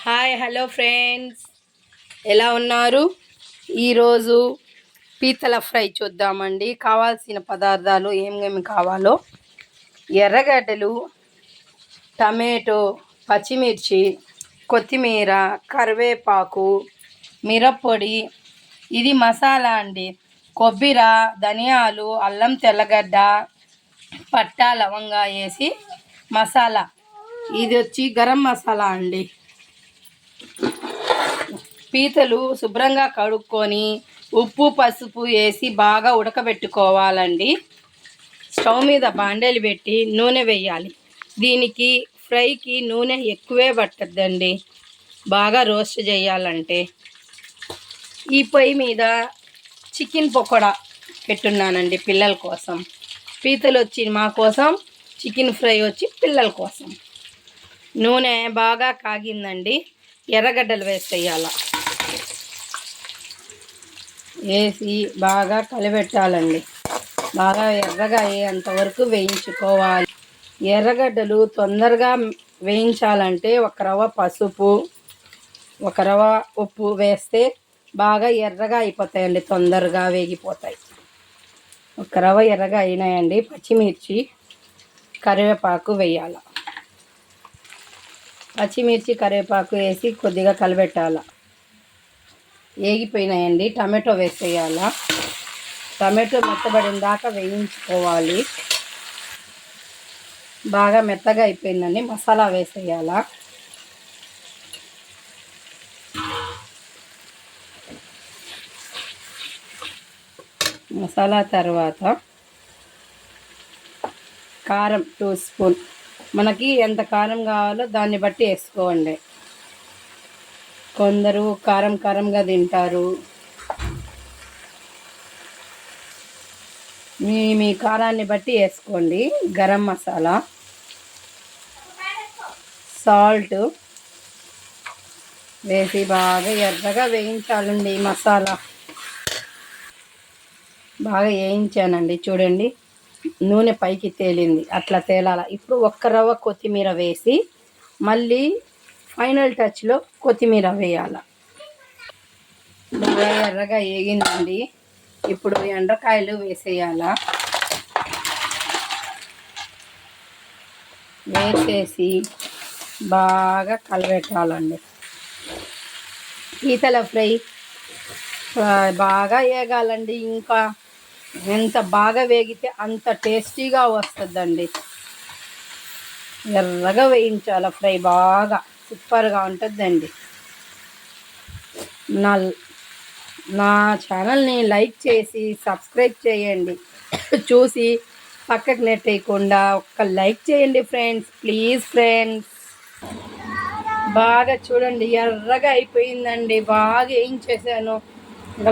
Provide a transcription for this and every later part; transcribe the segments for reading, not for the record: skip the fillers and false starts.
Hi hello friends, ఎలా ఉన్నారు? ఈరోజు పీతల ఫ్రై చూద్దామండి. కావాల్సిన పదార్థాలు ఏమేమి కావాలో: ఎర్రగడ్డలు, టమాటో, పచ్చిమిర్చి, కొత్తిమీర, కరివేపాకు, మిరప్పొడి. ఇది మసాలా అండి. కొబ్బరి, ధనియాలు, అల్లం తెల్లగడ్డ, పట్టా లవంగా వేసి మసాలా. ఇది వచ్చి గరం మసాలా అండి. పీతలు శుభ్రంగా కడుక్కొని ఉప్పు పసుపు వేసి బాగా ఉడకబెట్టుకోవాలండి. స్టవ్ మీద బాండేలు పెట్టి నూనె వేయాలి. దీనికి ఫ్రైకి నూనె ఎక్కువే పట్టద్దండి, బాగా రోస్ట్ చేయాలంటే. ఈ పొయ్యి మీద చికెన్ పకోడా పెట్టున్నానండి పిల్లల కోసం. పీతలు వచ్చి మా కోసం, చికెన్ ఫ్రై వచ్చి పిల్లల కోసం. నూనె బాగా కాగిందండి. ఎర్రగడ్డలు వేసేయాల. వేసి బాగా కలిపెట్టాలండి. బాగా ఎర్రగా అయ్యేంత వరకు వేయించుకోవాలి. ఎర్రగడ్డలు తొందరగా వేయించాలంటే ఒక రవ్వ పసుపు, ఒక రవ్వ ఉప్పు వేస్తే బాగా ఎర్రగా అయిపోతాయండి, తొందరగా వేగిపోతాయి. ఒక రవ్వ ఎర్రగా అయినాయండి. పచ్చిమిర్చి, కరివేపాకు వేయాల. పచ్చిమిర్చి కరివేపాకు వేసి కొద్దిగా కలిపెట్టాల. వేగిపోయినాయండి. టమాటో వేసేయాల. టమాటో మెత్తబడిన దాకా వేయించుకోవాలి. బాగా మెత్తగా అయిపోయిందండి. మసాలా వేసేయాల. మసాలా తర్వాత కారం 2 స్పూన్. మనకి ఎంత కారం కావాలో దాన్ని బట్టి వేసుకోండి. కొందరు కారం కారంగా తింటారు. మీ కారాన్ని బట్టి వేసుకోండి. గరం మసాలా, సాల్ట్ వేసి బాగా ఎర్రగా వేయించాలండి. మసాలా బాగా వేయించానండి. చూడండి, నూనె పైకి తేలింది. అట్లా తేలాల. ఇప్పుడు ఒక్క రవ్వ కొత్తిమీర వేసి మళ్ళీ ఫైనల్ టచ్లో కొత్తిమీర వేయాల. బాగా ఎర్రగా వేగిందండి. ఇప్పుడు ఎండ్రకాయలు వేసేయాల. వేసేసి బాగా కలబెట్టాలండి. పీతల ఫ్రై బాగా వేగాలండి. ఇంకా ఎంత బాగా వేగితే అంత టేస్టీగా వస్తుందండి. ఎర్రగా వేయించాల ఫ్రై. బాగా సూపర్గా ఉంటుందండి. నా ఛానల్ని లైక్ చేసి సబ్స్క్రైబ్ చేయండి. చూసి పక్కకు నెట్టేయకుండా ఒక్క లైక్ చేయండి ఫ్రెండ్స్, ప్లీజ్ ఫ్రెండ్స్. బాగా చూడండి, ఎర్రగా అయిపోయిందండి. బాగా వేయించేసాను.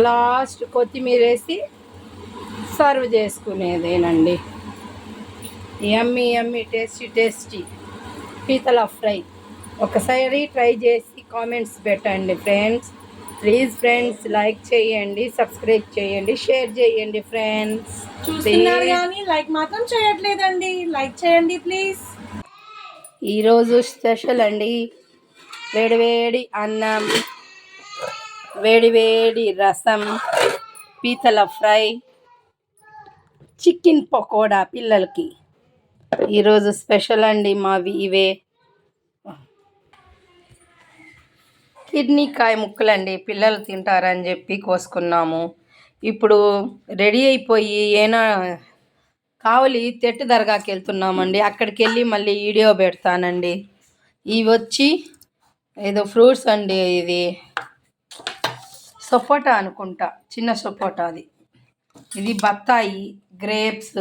లాస్ట్ కొత్తిమీర వేసి సర్వ్ చేసుకునేదేనండి. యమ్మీ యమ్మీ టేస్టీ పీతల ఫ్రై. ఒకసారి ట్రై చేసి కామెంట్స్ పెట్టండి ఫ్రెండ్స్. ప్లీజ్ ఫ్రెండ్స్, లైక్ చేయండి, సబ్స్క్రైబ్ చేయండి, షేర్ చేయండి ఫ్రెండ్స్. చూస్తున్నారు కానీ లైక్ మాత్రం చేయట్లేదండి. లైక్ చేయండి ప్లీజ్. ఈరోజు స్పెషల్ అండి. వేడివేడి అన్నం, వేడివేడి రసం, పీతల ఫ్రై, చికెన్ పకోడా పిల్లలకి ఈరోజు స్పెషల్ అండి. మావి ఇవే. కిడ్నీకాయ ముక్కలండి, పిల్లలు తింటారని చెప్పి కోసుకున్నాము. ఇప్పుడు రెడీ అయిపోయి కావలి తెట్టు దర్గాకి వెళ్తున్నామండి. అక్కడికి వెళ్ళి మళ్ళీ వీడియో పెడతానండి. ఇవి వచ్చి ఏదో ఫ్రూట్స్ అండి. ఇది సపోటా అనుకుంటా, చిన్న సపోటా అది. ఇది బత్తాయి, గ్రేప్స్,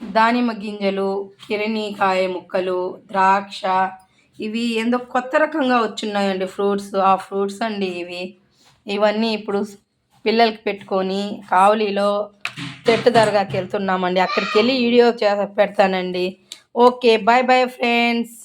దానిమ్మ గింజలు, కిరణికాయ ముక్కలు, ద్రాక్ష. ఇవి ఏందో కొత్త రకంగా వచ్చున్నాయండి ఫ్రూట్స్. ఆ ఫ్రూట్స్ అండి ఇవి. ఇవన్నీ ఇప్పుడు పిల్లలకి పెట్టుకొని కావలిలో తెట్టు దర్గాకి వెళ్తున్నామండి. అక్కడికి వెళ్ళి వీడియో పెడతానండి. Okay, bye bye friends.